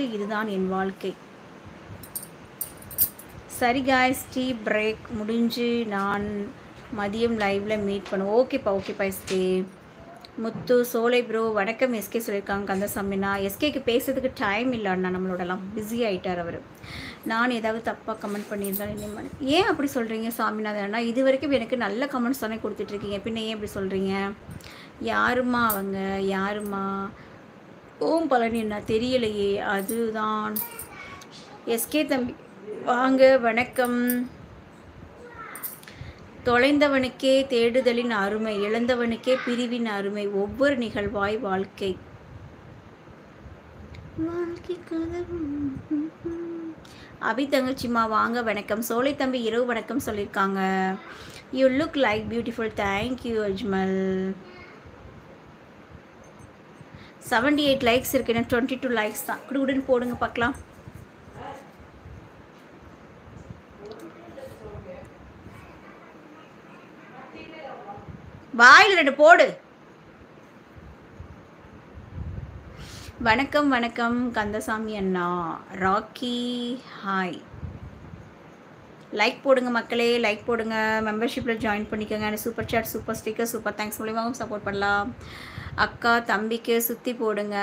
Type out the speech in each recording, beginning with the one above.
வருகிறது. இதுதான் என் வாழ்க்கை. சரி காய்ஸ், டீ பிரேக் முடிஞ்சு நான் மதியம் லைவில் மீட் பண்ணுவோம். ஓகேப்பா எஸ்கே. முத்து சோலை ப்ரோ வணக்கம். எஸ்கே சொல்லியிருக்காங்க கந்தசாமினா. எஸ்கேக்கு பேசுறதுக்கு டைம் இல்லை அண்ணா, நம்மளோடலாம் பிஸி ஆகிட்டார் அவர். நான் ஏதாவது தப்பாக கமெண்ட் பண்ணியிருந்தேன். ஏன் அப்படி சொல்கிறீங்க சாமிநாதன் அண்ணா? இது வரைக்கும் எனக்கு நல்ல கமெண்ட்ஸ் தானே கொடுத்துட்ருக்கீங்க, பின்ன ஏன் இப்படி சொல்கிறீங்க? யாருமா அவங்க, யாருமா? ஓம் பழனி அண்ணா தெரியலையே. அதுதான் எஸ்கே தம்பி வாங்க, வணக்கம். தொலைந்தவனுக்கே தேடுதலின் அருமை, இழந்தவனுக்கே பிரிவின் அருமை. ஒவ்வொரு நிகழ்வாய் வாழ்க்கை. அபி தங்கச்சிமா வாங்க, வணக்கம். சோலை தம்பி இரவு வணக்கம் சொல்லியிருக்காங்க. You look like beautiful. Thank you Ajmal. 78 likes இருக்கு, எனக்கு 22 லைக்ஸ் தான். குடுன்னு போடுங்க பார்க்கலாம். வாயில் 2 போடு. வணக்கம் வணக்கம் கந்தசாமி அண்ணா. Rocky hi. லைக் போடுங்க மக்களே, லைக் போடுங்க. மெம்பர்ஷிப்பில் ஜாயின் பண்ணிக்கோங்க. Super chat, super sticker, super thanks மூலியமாகவும் சப்போர்ட் பண்ணலாம். அக்கா தம்பிக்கு சுற்றி போடுங்க.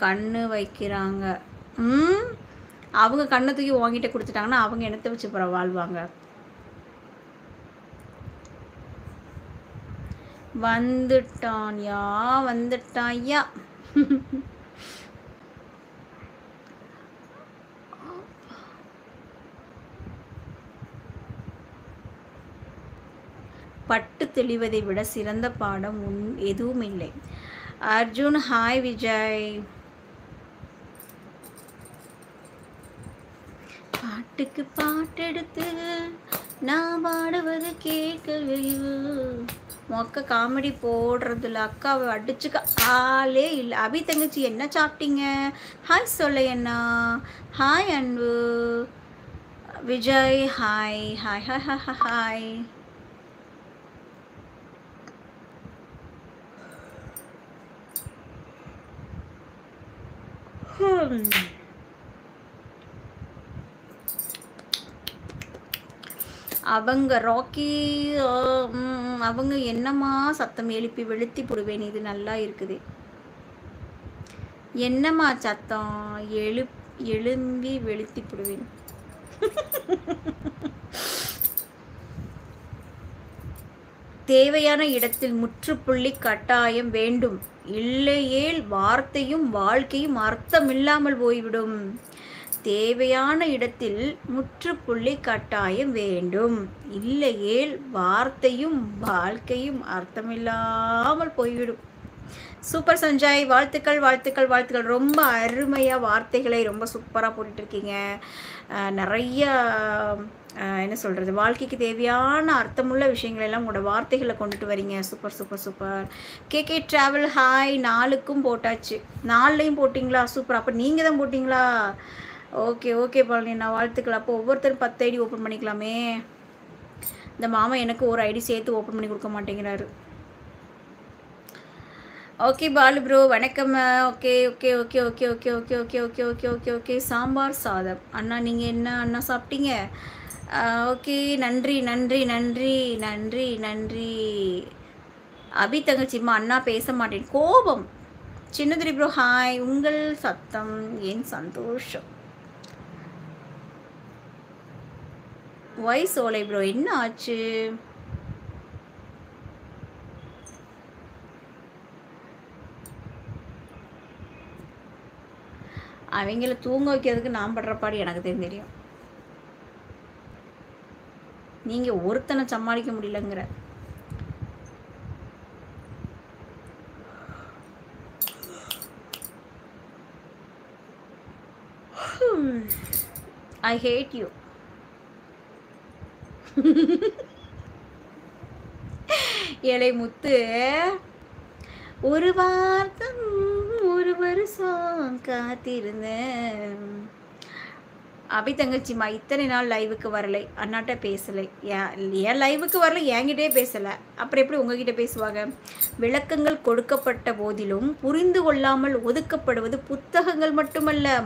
கண்ணு வைக்கிறாங்க. அவங்க கண்ணை தூக்கி வாங்கிட்டு கொடுத்துட்டாங்கன்னா அவங்க என்னத்தை வச்சு போகிற வாழ்வாங்க. வந்துட்டான்யா, வந்துட்டான்யா. பட்டு தெளிவதை விட சிறந்த பாடம் எதுவும் இல்லை. அர்ஜுன் ஹாய். விஜய் பாட்டுக்கு பாட்டெடுத்து நான் பாடுவது கேட்கலையோ. மொக்க காமெடி போடுறதுல அக்காவை அடிச்சுக்க ஆளே இல்லை. அபி தங்கச்சி என்ன சாப்பிட்டீங்க? ஹாய் சொல்லையண்ணா. ஹாய் அன்பு. Vijay hi hi hi hi hi. அவங்க ராக்கி அவங்க என்னம்மா சத்தம் எழுப்பி வெளுத்தி போடுவேன். இது நல்லா இருக்குது. என்னம்மா சத்தம் எழும்பி வெளுத்தி போடுவேன். தேவையான இடத்தில் முற்றுப்புள்ளி கட்டாயம் வேண்டும். இல்லையேல் வார்த்தையும் வாழ்க்கையும் அர்த்தமில்லாமல் போய்விடும். தேவையான இடத்தில் முற்றுப்புள்ளி கட்டாயம் வேண்டும். இல்லையேல் வார்த்தையும் வாழ்க்கையும் அர்த்தமில்லாமல் போய்விடும். சூப்பர் சஞ்சய், வாழ்த்துக்கள் வாழ்த்துக்கள் வாழ்த்துக்கள். ரொம்ப அருமையாக வார்த்தைகளை ரொம்ப சூப்பராக போட்டுட்ருக்கீங்க. நிறைய என்ன சொல்கிறது, வாழ்க்கைக்கு தேவையான அர்த்தமுள்ள விஷயங்கள் எல்லாம் உங்களோட வார்த்தைகளை கொண்டுட்டு வரீங்க. Super super super. KK travel hi. 4க்கும் போட்டாச்சு. 4லையும் போட்டிங்களா? சூப்பர். அப்போ நீங்கள் தான் போட்டிங்களா? ஓகே பழனி நான் வாழ்த்துக்கள். அப்போ ஒவ்வொருத்தரும் 10 ஐடி ஓப்பன் பண்ணிக்கலாமே. இந்த மாமா எனக்கு ஒரு ஐடி சேர்த்து ஓப்பன் பண்ணி கொடுக்க மாட்டேங்கிறாரு. ஓகே பாலு ப்ரோ வணக்கம். ஓகே. சாம்பார் சாதம் அண்ணா. நீங்கள் என்ன அண்ணா சாப்பிட்டீங்க? ஓகே, நன்றி. அபி தங்கச்சிம்மா அண்ணா பேச மாட்டேன், கோபம். சின்னதுரி ப்ரோ ஹாய். உங்கள் சத்தம் ஏன் சந்தோஷம். ஒய் சோலை ப்ரோ என்ன ஆச்சு? அவங்கள தூங்க வைக்கிறதுக்கு நான் படுற பாடு எனக்கு தெரியும். நீங்க ஒருத்தனை சமாளிக்க முடியலங்கிற. I hate you. ஏழை முத்து, ஒரு வார்த்தம் ஒரு வருஷம் காத்திருந்தேன். அபி தங்கச்சிம்மா இத்தனை நாள் லைவுக்கு வரலை, அண்ணாட்ட பேசலை. ஏன் லைவுக்கு வரல, என்கிட்டே பேசலை, அப்புறம் எப்படி உங்ககிட்ட பேசுவாங்க? விளக்கங்கள் கொடுக்கப்பட்ட போதிலும் புரிந்து கொள்ளாமல் ஒதுக்கப்படுவது புத்தகங்கள் மட்டுமல்ல,